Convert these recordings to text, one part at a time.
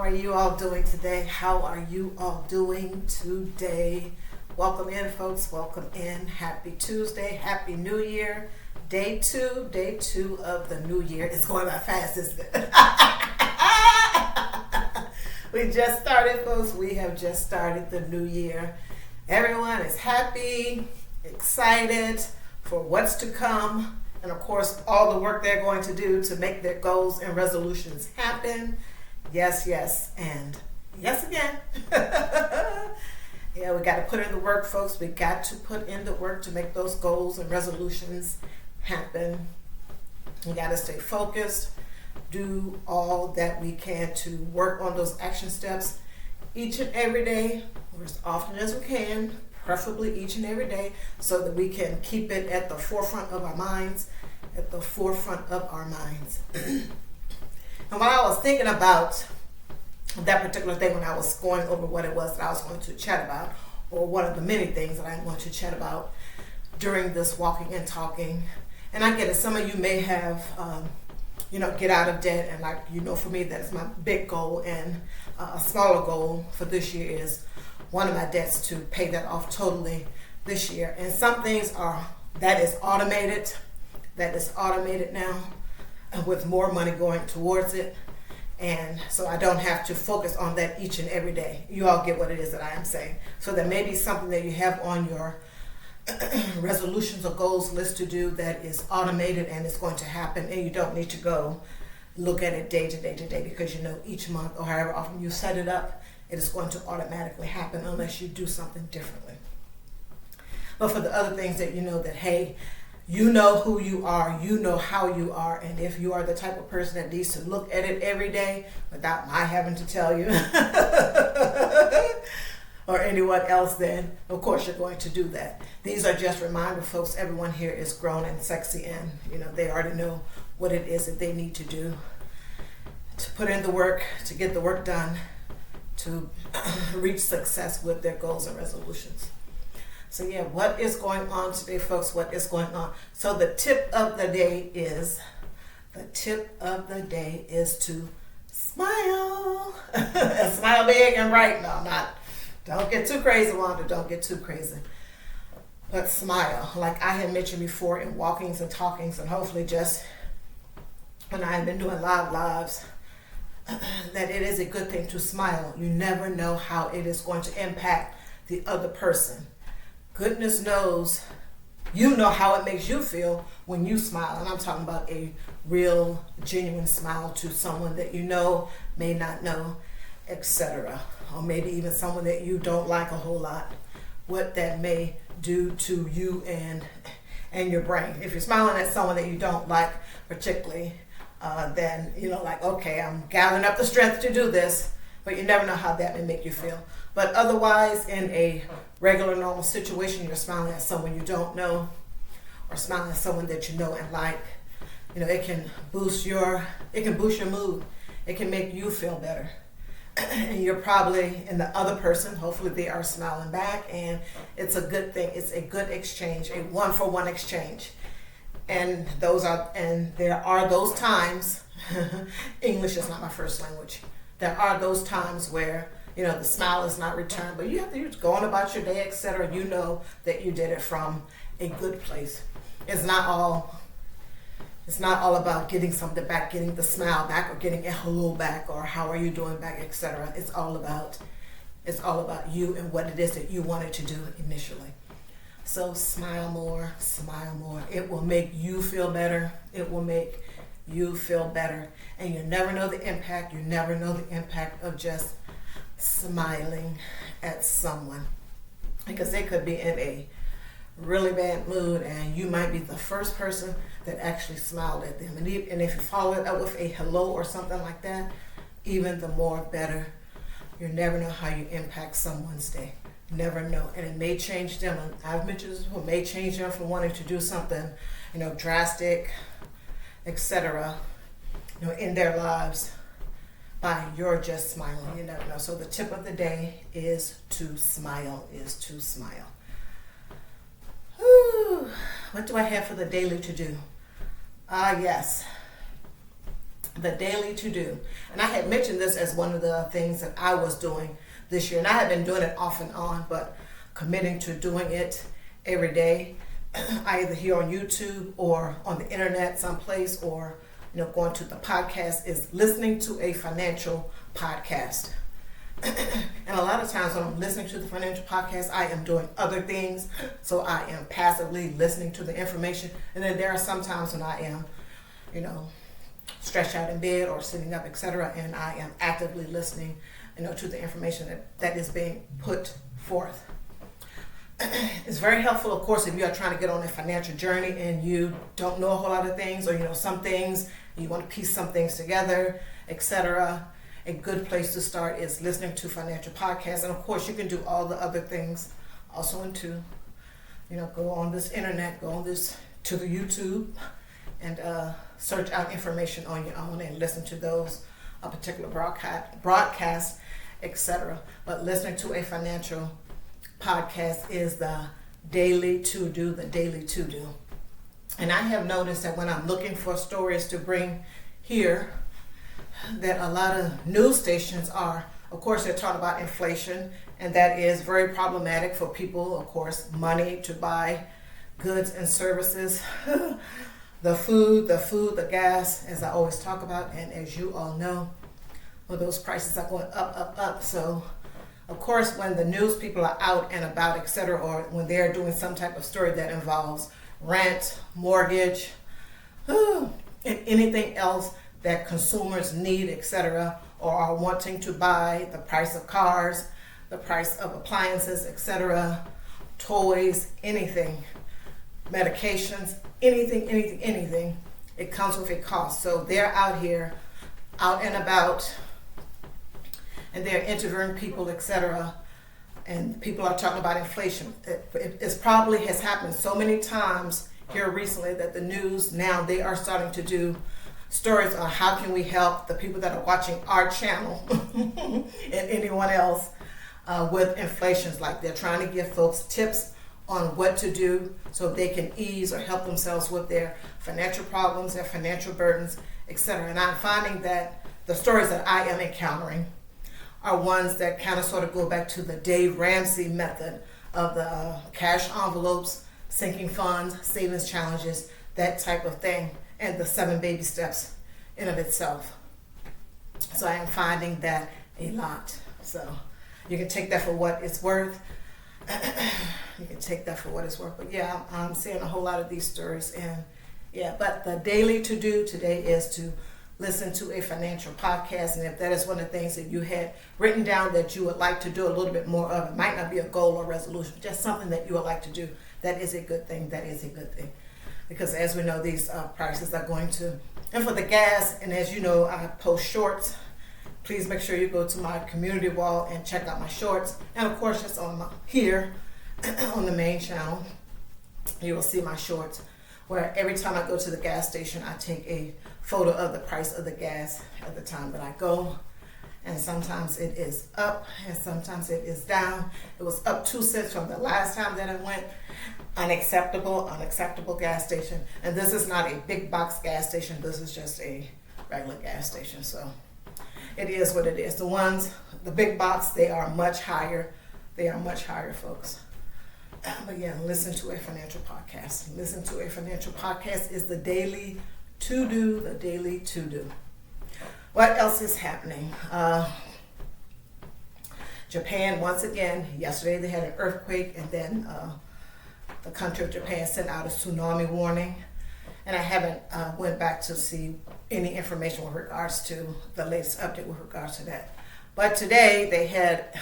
are you all doing today? How are you all doing today? Welcome in, folks. Welcome in. Happy Tuesday. Happy New Year. Day two of the new year. It's going by fast, isn't it? We just started, folks. We have just started the new year. Everyone is happy, excited for what's to come, and of course, all the work they're going to do to make their goals and resolutions happen. Yes, and yes again. Yeah, we got to put in the work, folks. We got to put in the work to make those goals and resolutions happen. We got to stay focused, do all that we can to work on those action steps each and every day, or as often as we can, preferably each and every day, so that we can keep it at the forefront of our minds, And when I was thinking about that particular thing, when I was going over what it was that I was going to chat about, or one of the many things that I'm going to chat about during this walking and talking, and I get it, some of you may have, get out of debt, and for me, that's my big goal, and a smaller goal for this year is one of my debts to pay that off totally this year. And some things that is automated now, with more money going towards it. And so I don't have to focus on that each and every day. You all get what it is that I am saying. So there may be something that you have on your resolutions or goals list to do that is automated and it's going to happen, and you don't need to go look at it day to day because each month or however often you set it up, it is going to automatically happen unless you do something differently. But for the other things that that, hey, you know who you are, you know how you are, and if you are the type of person that needs to look at it every day without my having to tell you or anyone else, then of course you're going to do that. These are just reminder, folks. Everyone here is grown and sexy, and they already know what it is that they need to do to put in the work, to get the work done, to reach success with their goals and resolutions. So yeah, what is going on today, folks? What is going on? So the tip of the day is to smile. Smile big and bright. No, don't get too crazy, Wanda. Don't get too crazy. But smile. Like I had mentioned before in walkings and talkings, and hopefully just when I've been doing lives, that it is a good thing to smile. You never know how it is going to impact the other person. Goodness knows, you know how it makes you feel when you smile. And I'm talking about a real, genuine smile to someone that you know, may not know, etc. Or maybe even someone that you don't like a whole lot. What that may do to you and your brain. If you're smiling at someone that you don't like particularly, then okay, I'm gathering up the strength to do this, but you never know how that may make you feel. But otherwise, in a regular, normal situation, you're smiling at someone you don't know, or smiling at someone that you know and like. It can boost your mood. It can make you feel better. And you're probably, and the other person, hopefully they are smiling back, and it's a good thing. It's a good exchange, a one-for-one exchange. And there are those times, English is not my first language. There are those times where, the smile is not returned, but you have to go on about your day, etc. You know that you did it from a good place. It's not all about getting something back, getting the smile back, or getting a hello back, or how are you doing back, etc. It's all about you and what it is that you wanted to do initially. So smile more. It will make you feel better. And you never know the impact. You never know the impact of just smiling at someone, because they could be in a really bad mood, and you might be the first person that actually smiled at them. And if you follow it up with a hello or something like that, even the more better. You never know how you impact someone's day. Never know. And it may change them. I've mentioned this before. It may change them from wanting to do something, drastic, etc., in their lives by your just smiling. You never know. So the tip of the day is to smile. Whew. What do I have for the daily to do? Yes. The daily to-do. And I had mentioned this as one of the things that I was doing this year. And I have been doing it off and on, but committing to doing it every day, either here on YouTube or on the internet someplace, or going to the podcast, is listening to a financial podcast. And a lot of times when I'm listening to the financial podcast, I am doing other things. So I am passively listening to the information. And then there are some times when I am, stretched out in bed or sitting up, etc., and I am actively listening, to the information that is being put forth. It's very helpful, of course, if you are trying to get on a financial journey and you don't know a whole lot of things, or some things, you want to piece some things together, etc. A good place to start is listening to financial podcasts, and of course, you can do all the other things also into, go on this internet, go on this to the YouTube, and search out information on your own and listen to those particular broadcasts, etc. But listening to a financial podcast is the daily to-do, And I have noticed that when I'm looking for stories to bring here, that a lot of news stations are, of course, they're talking about inflation, and that is very problematic for people, of course, money to buy goods and services. The food, the gas, as I always talk about, and as you all know, those prices are going up. So, of course, when the news people are out and about, etc., or when they're doing some type of story that involves rent, mortgage, and anything else that consumers need, etc., or are wanting to buy, the price of cars, the price of appliances, etc., toys, anything, medications, anything, it comes with a cost. So they're out here, out and about, and they're interviewing people, etc., and people are talking about inflation. It probably has happened so many times here recently that the news now, they are starting to do stories on how can we help the people that are watching our channel and anyone else with inflations. Like, they're trying to give folks tips on what to do so they can ease or help themselves with their financial problems, their financial burdens, etc. And I'm finding that the stories that I am encountering are ones that kind of sort of go back to the Dave Ramsey method of the cash envelopes, sinking funds, savings challenges, that type of thing, and the 7 baby steps in of itself. So I am finding that a lot. So you can take that for what it's worth. But yeah, I'm seeing a whole lot of these stories, and yeah, but the daily to-do today is to listen to a financial podcast. And if that is one of the things that you had written down that you would like to do a little bit more of, it might not be a goal or resolution, just something that you would like to do, that is a good thing. Because as we know, these prices are going to, and for the gas, and as you know, I post shorts. Please make sure you go to my community wall and check out my shorts. And of course, just on here on the main channel, you will see my shorts, where every time I go to the gas station, I take a photo of the price of the gas at the time that I go. And sometimes it is up and sometimes it is down. It was up 2 cents from the last time that I went. Unacceptable gas station. And this is not a big box gas station. This is just a regular gas station. So it is what it is. The big box, they are much higher. They are much higher, folks. But yeah, listen to a financial podcast. Listen to a financial podcast is the daily to-do. What else is happening? Japan, once again, yesterday they had an earthquake, and then the country of Japan sent out a tsunami warning. And I haven't went back to see any information with regards to the latest update with regards to that. But today they had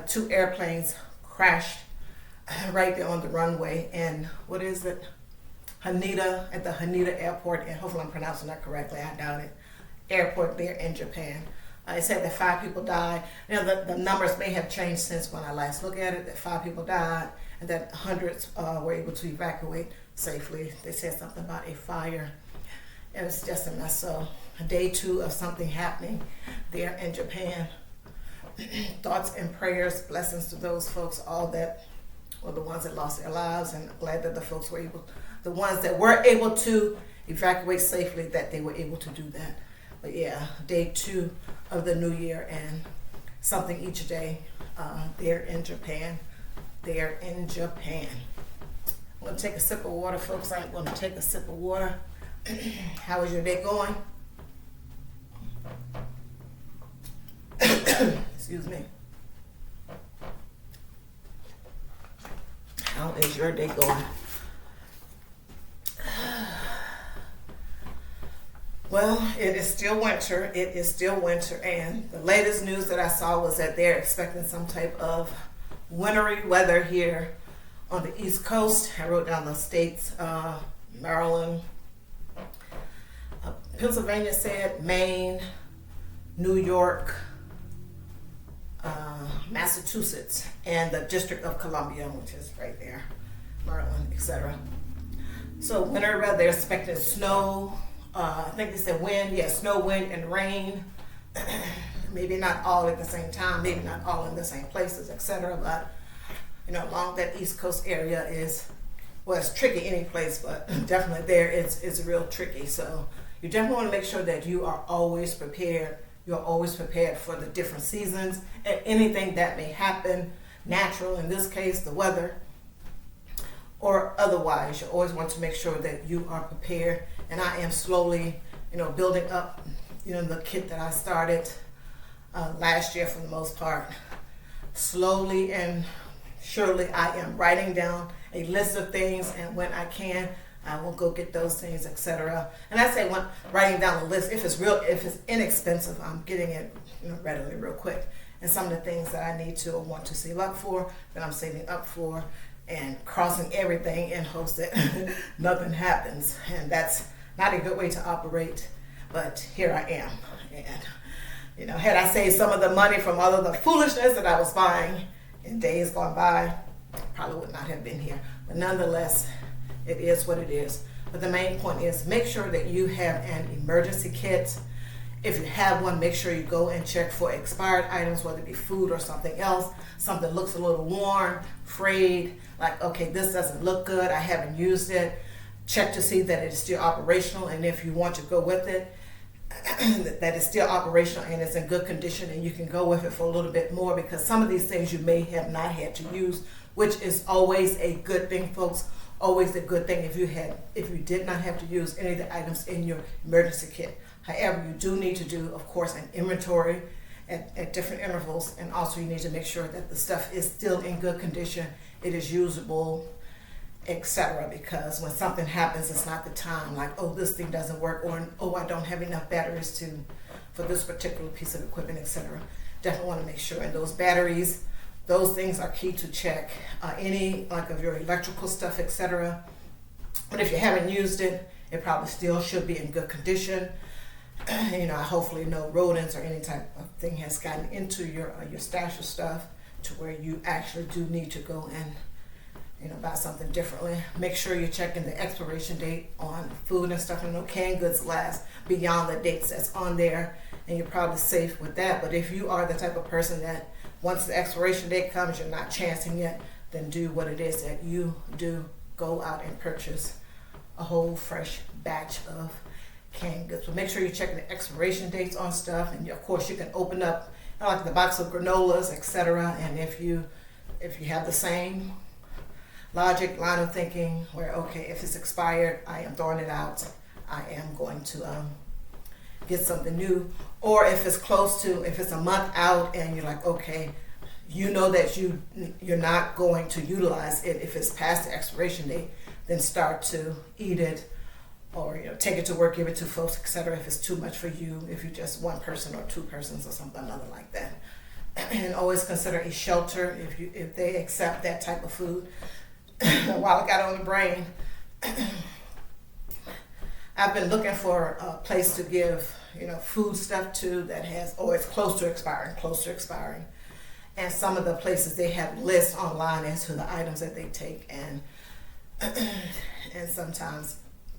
2 airplanes crashed right there on the runway, and what is it? Haneda, at the Haneda airport, and hopefully I'm pronouncing that correctly, I doubt it, airport there in Japan. It said that 5 people died. The numbers may have changed since when I last looked at it, that 5 people died, and that hundreds were able to evacuate safely. They said something about a fire. It was just a mess. So day 2 of something happening there in Japan. Thoughts and prayers, blessings to those folks, all that, or the ones that lost their lives, and glad that the folks were able, the ones that were able to evacuate safely, that they were able to do that. But yeah, day 2 of the new year, and something each day. They're in Japan. They're in Japan. I'm gonna take a sip of water, folks. I'm gonna take a sip of water. How is your day going? Excuse me. How is your day going? Well, it is still winter. It is still winter, and the latest news that I saw was that they're expecting some type of wintry weather here on the East Coast. I wrote down the states: Maryland, Pennsylvania said, Maine, New York, Massachusetts, and the District of Columbia, which is right there, Maryland, etc. So winter weather, they're expecting snow. I think they said wind, snow, wind, and rain. Maybe not all at the same time, maybe not all in the same places, etc. But along that East Coast area is, well, it's tricky any place, but definitely there it's real tricky. So you definitely want to make sure that you are always prepared. You're always prepared for the different seasons and anything that may happen, natural in this case, the weather, or otherwise. You always want to make sure that you are prepared. And I am slowly, building up, the kit that I started last year for the most part. Slowly and surely, I am writing down a list of things, and when I can, I will go get those things, etc. And I say when writing down the list, if it's inexpensive, I'm getting it, readily, real quick. And some of the things that I need to or want to save up for, that I'm saving up for, and crossing everything in hopes that nothing happens. And that's not a good way to operate, but here I am. And had I saved some of the money from all of the foolishness that I was buying in days gone by, I probably would not have been here. But nonetheless, it is what it is. But the main point is, make sure that you have an emergency kit. If you have one, make sure you go and check for expired items, whether it be food or something else. Something looks a little worn, frayed, like, okay, this doesn't look good, I haven't used it. Check to see that it is still operational, and if you want to go with it, that it's still operational and it's in good condition, and you can go with it for a little bit more, because some of these things you may have not had to use, which is always a good thing, folks. Always a good thing if you did not have to use any of the items in your emergency kit. However, you do need to do, of course, an inventory at different intervals, and also you need to make sure that the stuff is still in good condition, it is usable, etc. Because when something happens, it's not the time like, oh, this thing doesn't work, or oh, I don't have enough batteries for this particular piece of equipment, etc. Definitely want to make sure. And those batteries, those things are key to check. Any like of your electrical stuff, etc. But if you haven't used it, it probably still should be in good condition. Hopefully no rodents or any type of thing has gotten into your stash of stuff to where you actually do need to go and buy something differently. Make sure you're checking the expiration date on food and stuff. I know canned goods last beyond the dates that's on there, and you're probably safe with that. But if you are the type of person that once the expiration date comes, you're not chancing it, then do what it is that you do. Go out and purchase a whole fresh batch of canned goods. So make sure you're checking the expiration dates on stuff, and of course you can open up like the box of granolas, etc. And if you have the same logic, line of thinking, where okay, if it's expired, I am throwing it out. I am going to get something new. Or if it's a month out and you're like, okay, that you're not going to utilize it if it's past the expiration date, then start to eat it, or take it to work, give it to folks, etc. If it's too much for you, if you're just one person or two persons or something other like that. And always consider a shelter if they accept that type of food. While I got on the brain, I've been looking for a place to give food stuff to that has, it's close to expiring. And some of the places, they have lists online as to the items that they take, and sometimes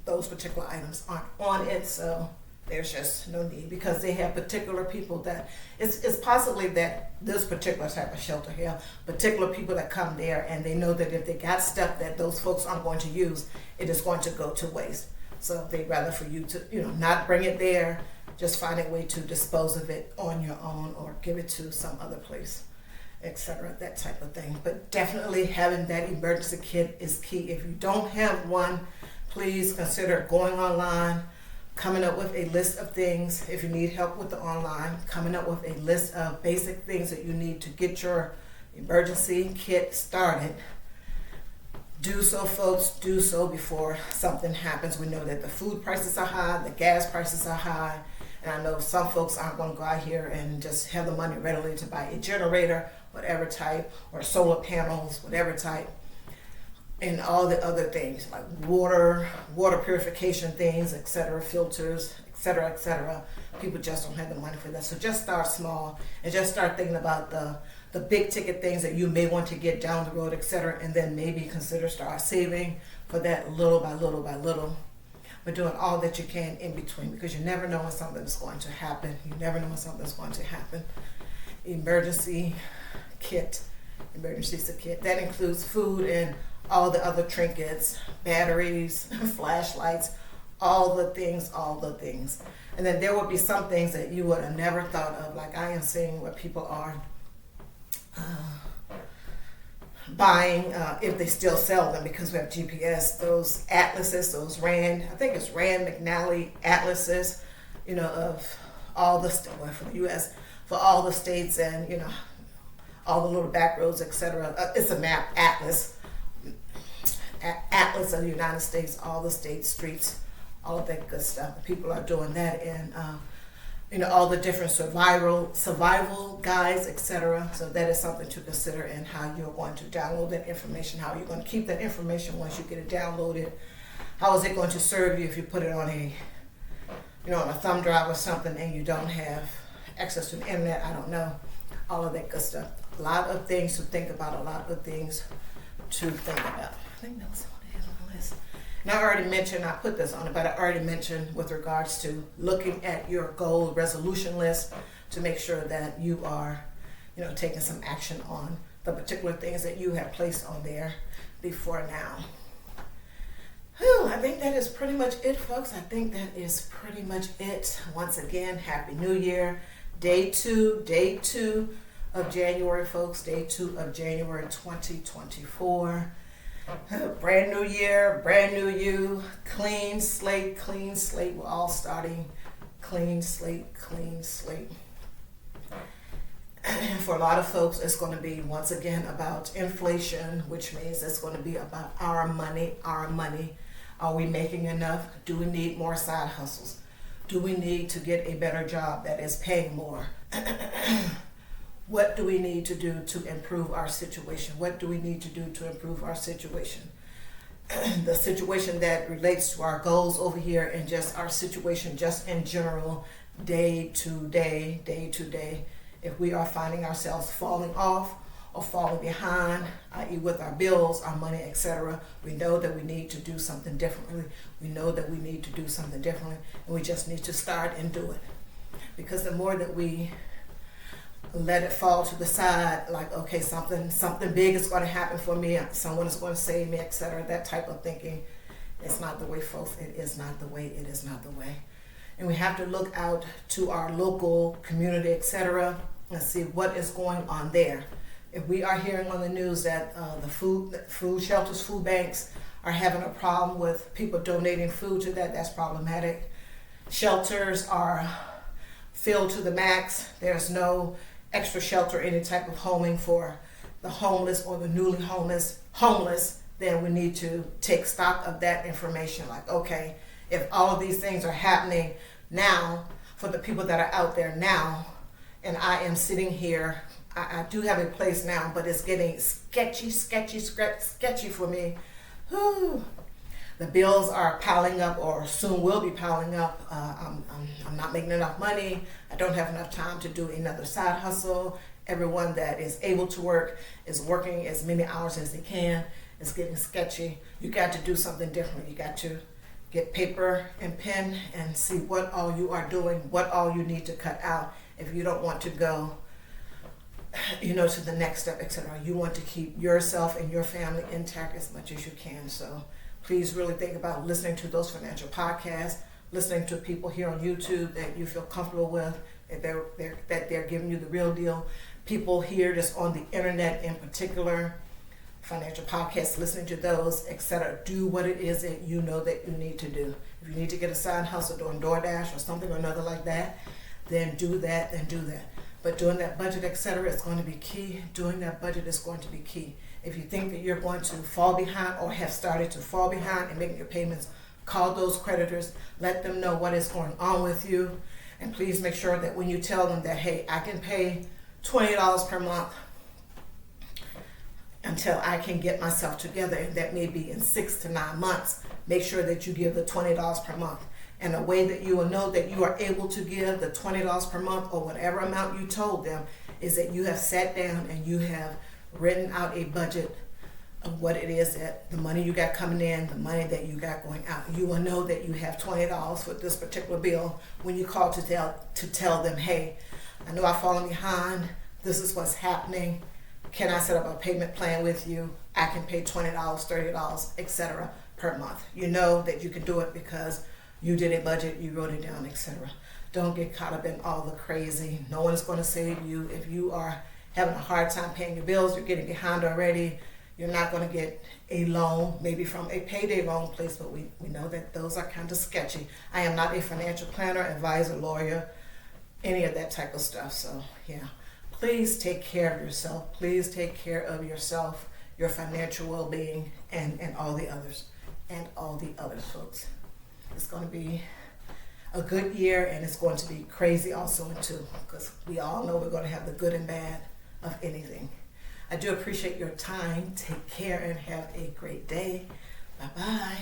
those particular items aren't on it, so there's just no need, because they have particular people that it's possibly that this particular type of shelter here, particular people that come there, and they know that if they got stuff that those folks aren't going to use, it is going to go to waste. So they'd rather for you to, not bring it there, just find a way to dispose of it on your own or give it to some other place, etc., that type of thing. But definitely having that emergency kit is key. If you don't have one, please consider going online, coming up with a list of things. If you need help with the online, coming up with a list of basic things that you need to get your emergency kit started. Do so, folks, do so before something happens. We know that the food prices are high, the gas prices are high, and I know some folks aren't going to go out here and just have the money readily to buy a generator, whatever type, or solar panels, whatever type, and all the other things like water purification things, etc., filters, etc. People just don't have the money for that. So just start small and just start thinking about the big ticket things that you may want to get down the road, etc., and then maybe consider start saving for that little by little by little. But doing all that you can in between, because you never know when something's going to happen. You never know when something's going to happen. Emergency kit. That includes food and all the other trinkets, batteries, flashlights, all the things. And then there will be some things that you would have never thought of, like I am seeing where people are buying, if they still sell them, because we have GPS, those atlases, those Rand McNally atlases, of all the, for the U.S., for all the states and, all the little back roads, etc. It's a map atlas of the United States, all the states, streets, all of that good stuff. People are doing that, and all the different survival guides, etc. So that is something to consider, and how you're going to download that information, how you're going to keep that information once you get it downloaded. How is it going to serve you if you put it on on a thumb drive or something and you don't have access to the internet? I don't know. All of that good stuff. A lot of things to think about, I think that was what it is on the list. And I already mentioned, I put this on it, but I already mentioned with regards to looking at your goal resolution list to make sure that you are, taking some action on the particular things that you have placed on there before now. I think that is pretty much it, folks. I think that is pretty much it. Once again, Happy New Year. Day two of January, folks. Day 2 of January 2024. Brand new year, brand new you. Clean slate. We're all starting clean slate. And for a lot of folks, it's going to be, once again, about inflation, which means it's going to be about our money. Are we making enough? Do we need more side hustles? Do we need to get a better job that is paying more? What do we need to do to improve our situation? The situation that relates to our goals over here, and just our situation just in general, day to day. If we are finding ourselves falling off or falling behind, i.e. with our bills, our money, etc., we know that we need to do something differently. And we just need to start and do it. Because the more that we let it fall to the side, like, okay, something big is going to happen for me, someone is going to save me, etc., that type of thinking, it's not the way, folks. It is not the way. And we have to look out to our local community, etc., and see what is going on there. If we are hearing on the news that the food shelters, food banks are having a problem with people donating food to that, that's problematic. Shelters are filled to the max. There's no extra shelter, any type of homing for the homeless or the newly homeless, then we need to take stock of that information. Like, okay, if all of these things are happening now for the people that are out there now, and I am sitting here, I do have a place now, but it's getting sketchy for me. Whew. The bills are piling up, or soon will be piling up. I'm not making enough money. I don't have enough time to do another side hustle. Everyone that is able to work is working as many hours as they can. It's getting sketchy. You got to do something different. You got to get paper and pen and see what all you are doing, what all you need to cut out if you don't want to go to the next step, etc. You want to keep yourself and your family intact as much as you can. So please really think about listening to those financial podcasts, listening to people here on YouTube that you feel comfortable with, that they're giving you the real deal. People here just on the internet in particular, financial podcasts, listening to those, etc. Do what it is that you know that you need to do. If you need to get a side hustle doing DoorDash or something or another like that, then do that. But doing that budget, etc., is going to be key. Doing that budget is going to be key. If you think that you're going to fall behind or have started to fall behind in making your payments, call those creditors, let them know what is going on with you, and please make sure that when you tell them that, hey, I can pay $20 per month until I can get myself together, and that may be in 6 to 9 months, make sure that you give the $20 per month. And a way that you will know that you are able to give the $20 per month or whatever amount you told them is that you have sat down and you have written out a budget of what it is that the money you got coming in, the money that you got going out. You will know that you have $20 for this particular bill when you call to tell them, hey, I know I've fallen behind. This is what's happening. Can I set up a payment plan with you? I can pay $20, $30, etc. per month. You know that you can do it because you did a budget, you wrote it down, etc. Don't get caught up in all the crazy. No one is going to save you. If you are having a hard time paying your bills, you're getting behind already, you're not going to get a loan, maybe from a payday loan place, but we know that those are kind of sketchy. I am not a financial planner, advisor, lawyer, any of that type of stuff. So, yeah. Please take care of yourself. Please take care of yourself, your financial well-being, and all the others, folks. It's going to be a good year, and it's going to be crazy also too, because we all know we're going to have the good and bad of anything. I do appreciate your time. Take care and have a great day. Bye-bye.